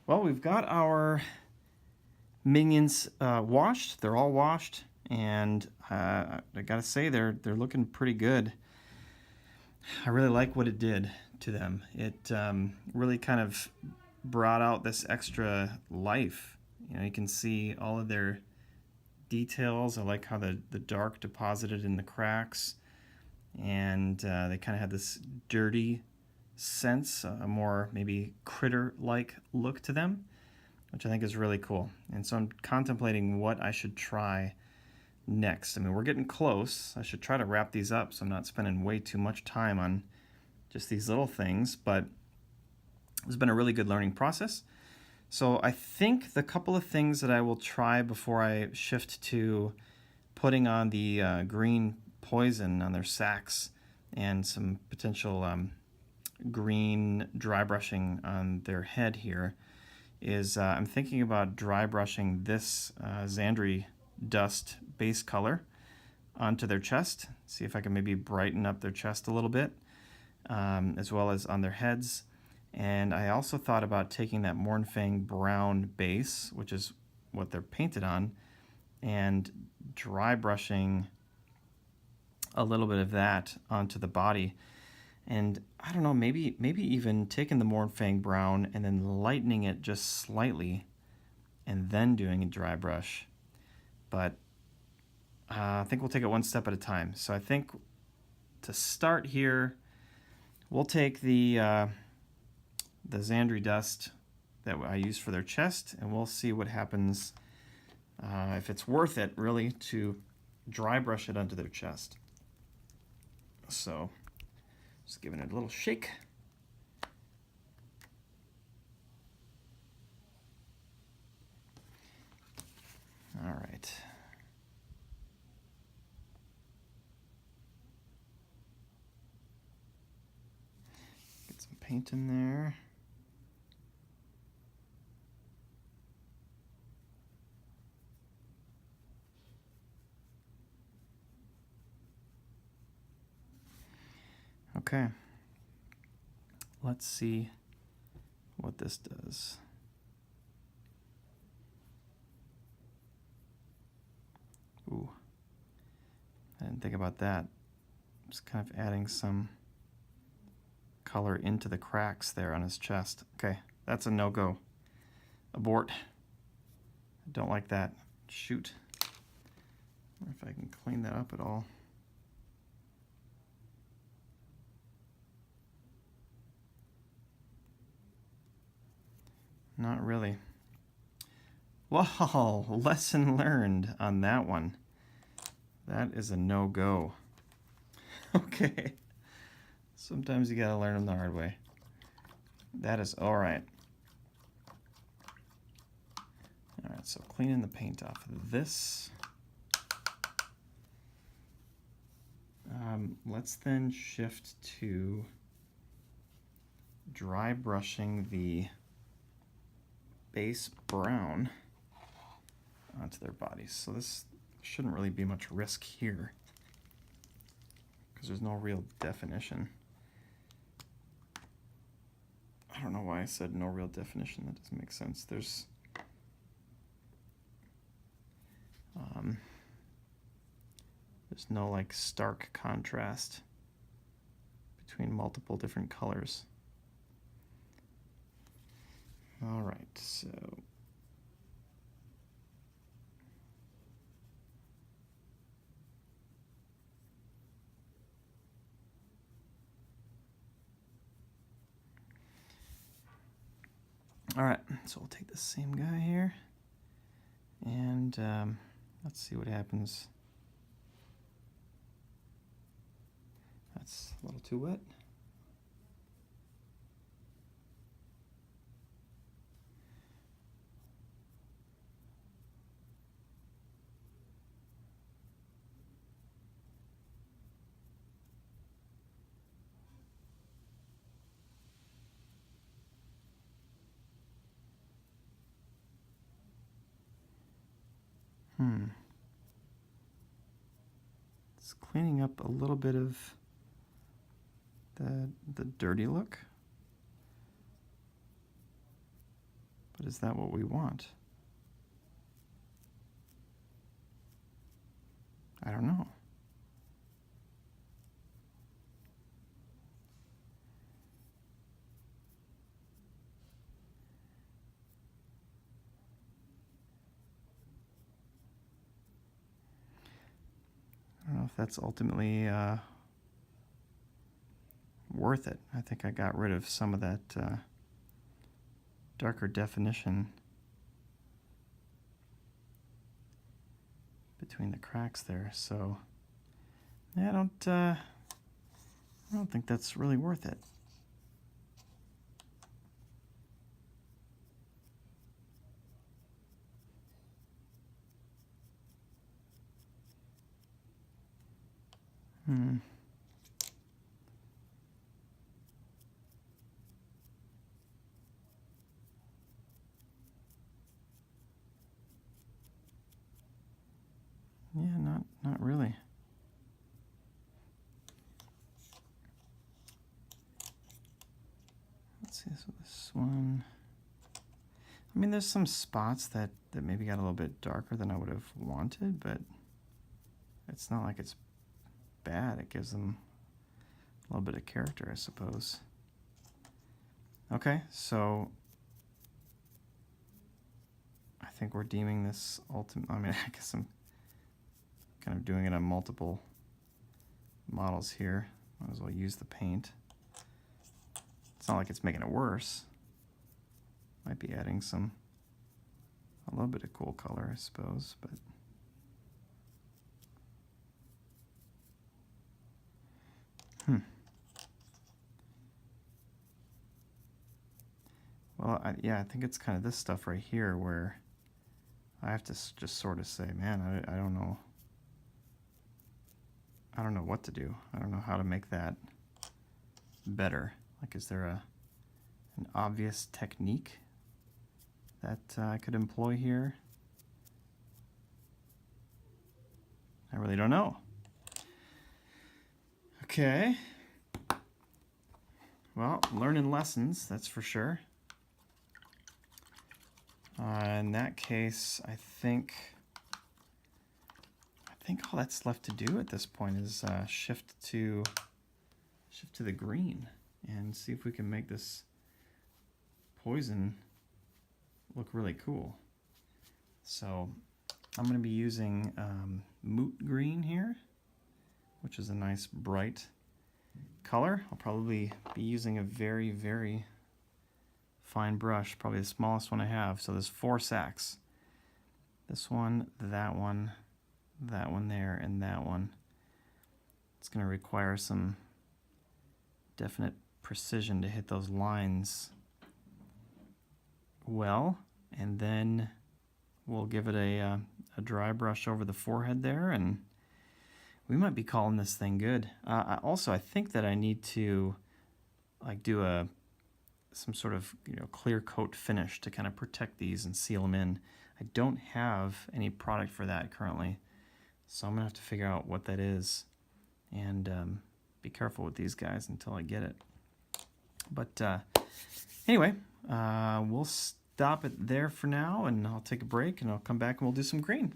Well, we've got our minions washed. They're all washed, and I gotta say they're looking pretty good. I really like what it did to them. It really kind of brought out this extra life. You know, you can see all of their details. I like how the dark deposited in the cracks, and they kind of had this dirty sense, a more maybe critter-like look to them, which I think is really cool. And so I'm contemplating what I should try next. I mean, we're getting close. I should try to wrap these up so I'm not spending way too much time on just these little things, but it's been a really good learning process. So I think the couple of things that I will try before I shift to putting on the green poison on their sacks and some potential green dry brushing on their head here is I'm thinking about dry brushing this Xandri dust base color onto their chest. See if I can maybe brighten up their chest a little bit, as well as on their heads. And I also thought about taking that Mournfang brown base, which is what they're painted on, and dry brushing a little bit of that onto the body. And I don't know, maybe even taking the Mournfang brown and then lightening it just slightly and then doing a dry brush. But I think we'll take it one step at a time. So I think to start here, we'll take the Xandri dust that I use for their chest, and we'll see what happens, if it's worth it really to dry brush it onto their chest. So just giving it a little shake. All right. Get some paint in there. Okay. Let's see what this does. Ooh, I didn't think about that. Just kind of adding some color into the cracks there on his chest. Okay, that's a no-go. Abort. I don't like that. Shoot. I wonder if I can clean that up at all. Not really. Wow, lesson learned on that one. That is a no-go. Okay. Sometimes you gotta learn them the hard way. That is all right. All right, so cleaning the paint off of this. Let's then shift to dry brushing the base brown onto their bodies. So this shouldn't really be much risk here because there's no real definition. I don't know why I said no real definition. That doesn't make sense. There's no like stark contrast between multiple different colors. All right, so all right, so we'll take the same guy here, and let's see what happens. That's a little too wet. It's cleaning up a little bit of the dirty look. But is that what we want? I don't know. I don't know if that's ultimately worth it. I think I got rid of some of that darker definition between the cracks there. So yeah, I don't think that's really worth it. Yeah, not really. Let's see, so this one. I mean, there's some spots that maybe got a little bit darker than I would have wanted, but it's not like it's bad. It gives them a little bit of character, I suppose. Okay, so I think we're deeming this ultimate. I mean, I guess I'm kind of doing it on multiple models here. Might as well use the paint. It's not like it's making it worse. Might be adding a little bit of cool color, I suppose, but well, yeah, I think it's kind of this stuff right here where I have to just sort of say, man, I don't know. I don't know what to do. I don't know how to make that better. Like, is there an obvious technique that I could employ here? I really don't know. Okay. Well, learning lessons, that's for sure. In that case, I think all that's left to do at this point is shift to the green and see if we can make this poison look really cool. So I'm going to be using moot green here, which is a nice bright color. I'll probably be using a very, very fine brush, probably the smallest one I have. So there's 4 sacks. This one, that one there, and that one. It's going to require some definite precision to hit those lines well, and then we'll give it a dry brush over the forehead there, and we might be calling this thing good. Also, I think that I need to like do some sort of clear coat finish to kind of protect these and seal them in. I don't have any product for that currently, so I'm gonna have to figure out what that is and be careful with these guys until I get it. But anyway, we'll stop it there for now, and I'll take a break and I'll come back and we'll do some green.